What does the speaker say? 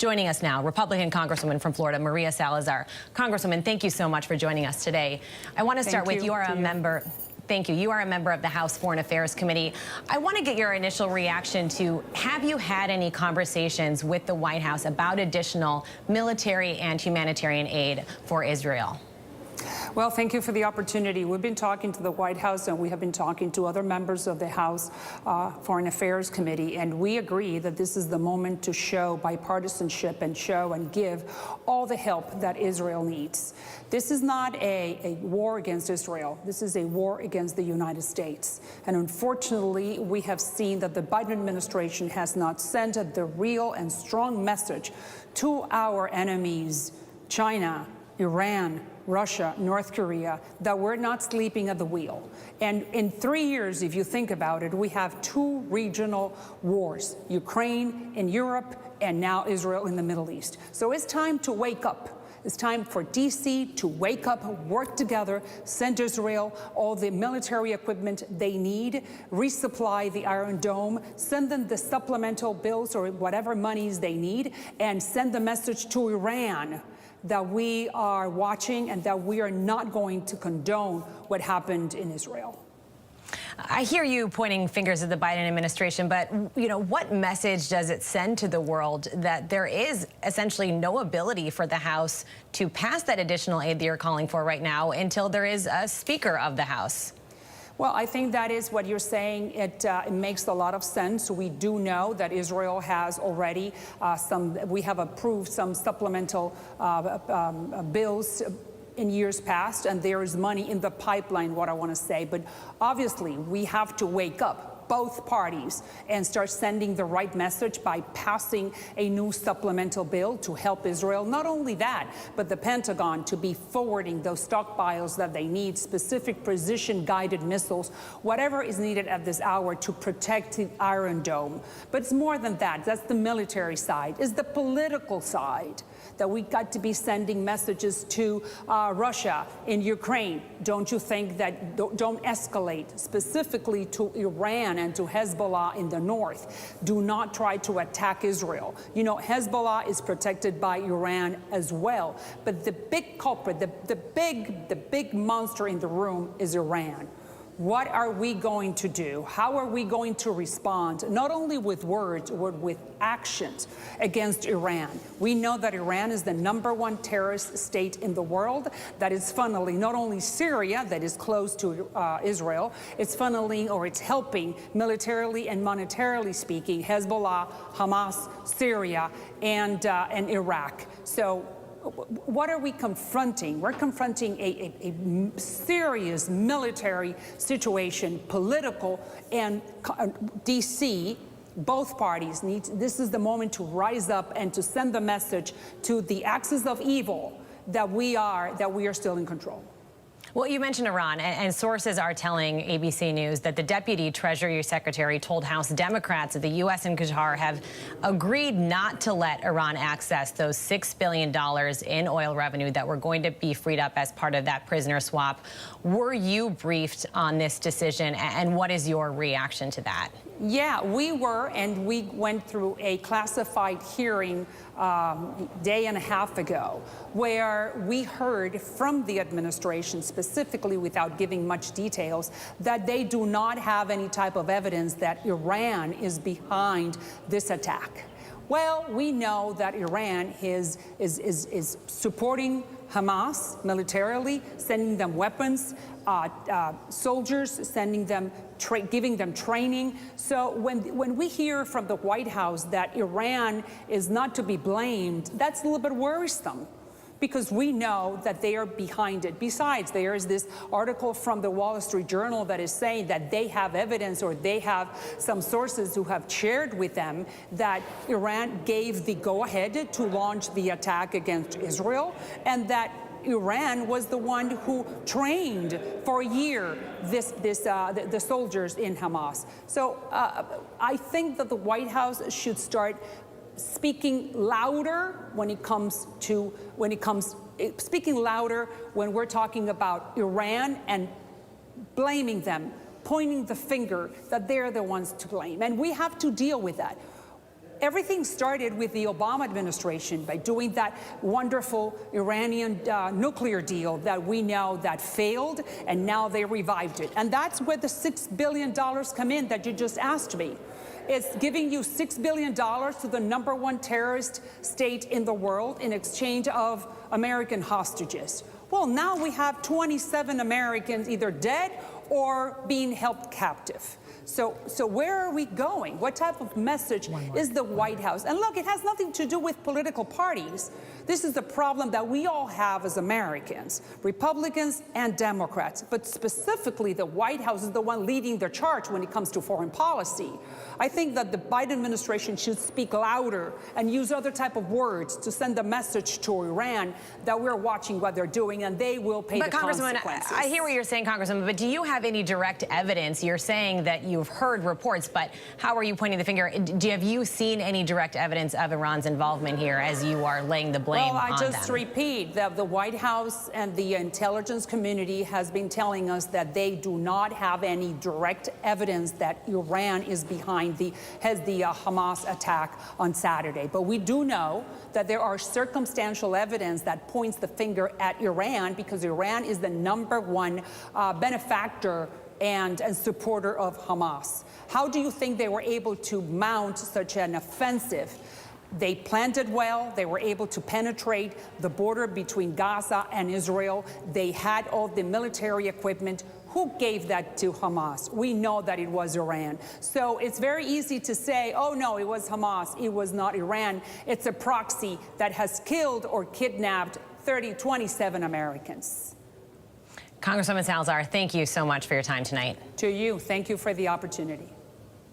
Joining us now, Republican Congresswoman from Florida, Maria Salazar. Congresswoman, thank you so much for joining us today. I want to start with, you are a member. Thank you. You are a member of the House Foreign Affairs Committee. I want to get your initial reaction to, have you had any conversations with the White House about additional military and humanitarian aid for Israel? Well, thank you for the opportunity. We've been talking to the White House, and we have been talking to other members of the House Foreign Affairs Committee, and we agree that this is the moment to show bipartisanship and show and give all the help that Israel needs. This is not a war against Israel. This is a war against the United States. And unfortunately, we have seen that the Biden administration has not sent the real and strong message to our enemies, China, Iran, Russia, North Korea, that we're not sleeping at the wheel. And in 3 years, if you think about it, we have 2 regional wars, Ukraine in Europe and now Israel in the Middle East. So it's time to wake up. It's time for DC to wake up, work together, send Israel all the military equipment they need, resupply the Iron Dome, send them the supplemental bills or whatever monies they need, and send the message to Iran that we are watching and that we are not going to condone what happened in Israel. I hear you pointing fingers at the Biden administration, but what message does it send to the world that there is essentially no ability for the House to pass that additional aid that you're calling for right now until there is a Speaker of the House? Well, I think that is what you're saying. It makes a lot of sense. We do know that Israel has already we have approved some supplemental bills in years past, and there is money in the pipeline, what I want to say. But obviously, we have to wake up, both parties, and start sending the right message by passing a new supplemental bill to help Israel. Not only that, but the Pentagon to be forwarding those stockpiles that they need, specific precision-guided missiles, whatever is needed at this hour to protect the Iron Dome. But it's more than that. That's the military side. It's the political side that we got to be sending messages to Russia in Ukraine. Don't you think that don't escalate, specifically to Iran and to Hezbollah in the north. Do not try to attack Israel. You know, Hezbollah is protected by Iran as well. But the big culprit, the big monster in the room is Iran. What are we going to do? How are we going to respond, not only with words, but with actions against Iran? We know that Iran is the #1 terrorist state in the world that is funneling not only Syria, that is close to Israel, it's funneling, or it's helping militarily and monetarily speaking, Hezbollah, Hamas, Syria, and Iraq. So what are we confronting? We're confronting a serious military situation, political, and DC, both parties need, this is the moment to rise up and to send the message to the axis of evil that we are still in control. Well, you mentioned Iran, and sources are telling ABC News that the Deputy Treasury Secretary told House Democrats that the U.S. and Qatar have agreed not to let Iran access those $6 billion in oil revenue that were going to be freed up as part of that prisoner swap. Were you briefed on this decision, and what is your reaction to that? Yeah, we were, and we went through a classified hearing day and a half ago, where we heard from the administration, specifically without giving much details, that they do not have any type of evidence that Iran is behind this attack. Well, we know that Iran is supporting Hamas militarily, sending them weapons, soldiers, sending them, giving them training. So when we hear from the White House that Iran is not to be blamed, that's a little bit worrisome, because we know that they are behind it. Besides, there is this article from the Wall Street Journal that is saying that they have evidence, or they have some sources who have shared with them, that Iran gave the go-ahead to launch the attack against Israel, and that Iran was the one who trained for a year the soldiers in Hamas. So I think that the White House should start speaking louder speaking louder when we're talking about Iran and blaming them, pointing the finger that they're the ones to blame. And we have to deal with that. everything started with the Obama administration by doing that wonderful Iranian nuclear deal that we know that failed, and now they revived it. And that's where the $6 billion come in that you just asked me. It's giving you $6 billion to the #1 terrorist state in the world in exchange of American hostages. Well, now we have 27 Americans either dead or being held captive. So where are we going? What type of message is the White House? And look, it has nothing to do with political parties. This is the problem that we all have as Americans, Republicans and Democrats. But specifically, the White House is the one leading the charge when it comes to foreign policy. I think that the Biden administration should speak louder and use other type of words to send a message to Iran that we're watching what they're doing and they will pay the consequences. Congresswoman, I hear what you're saying, Congresswoman, but do you have any direct evidence? You're saying that you've heard reports, but how are you pointing the finger? Have you seen any direct evidence of Iran's involvement here as you are laying the blame on them? Well, I just repeat that the White House and the intelligence community has been telling us that they do not have any direct evidence that Iran is behind the Hamas attack on Saturday. But we do know that there are circumstantial evidence that points the finger at Iran, because Iran is the #1 benefactor and supporter of Hamas. How do you think they were able to mount such an offensive? They planned it well. They were able to penetrate the border between Gaza and Israel. They had all the military equipment. Who gave that to Hamas? We know that it was Iran. So it's very easy to say, oh, no, it was Hamas. It was not Iran. It's a proxy that has killed or kidnapped 27 Americans. Congresswoman Salazar, thank you so much for your time tonight. To you, thank you for the opportunity.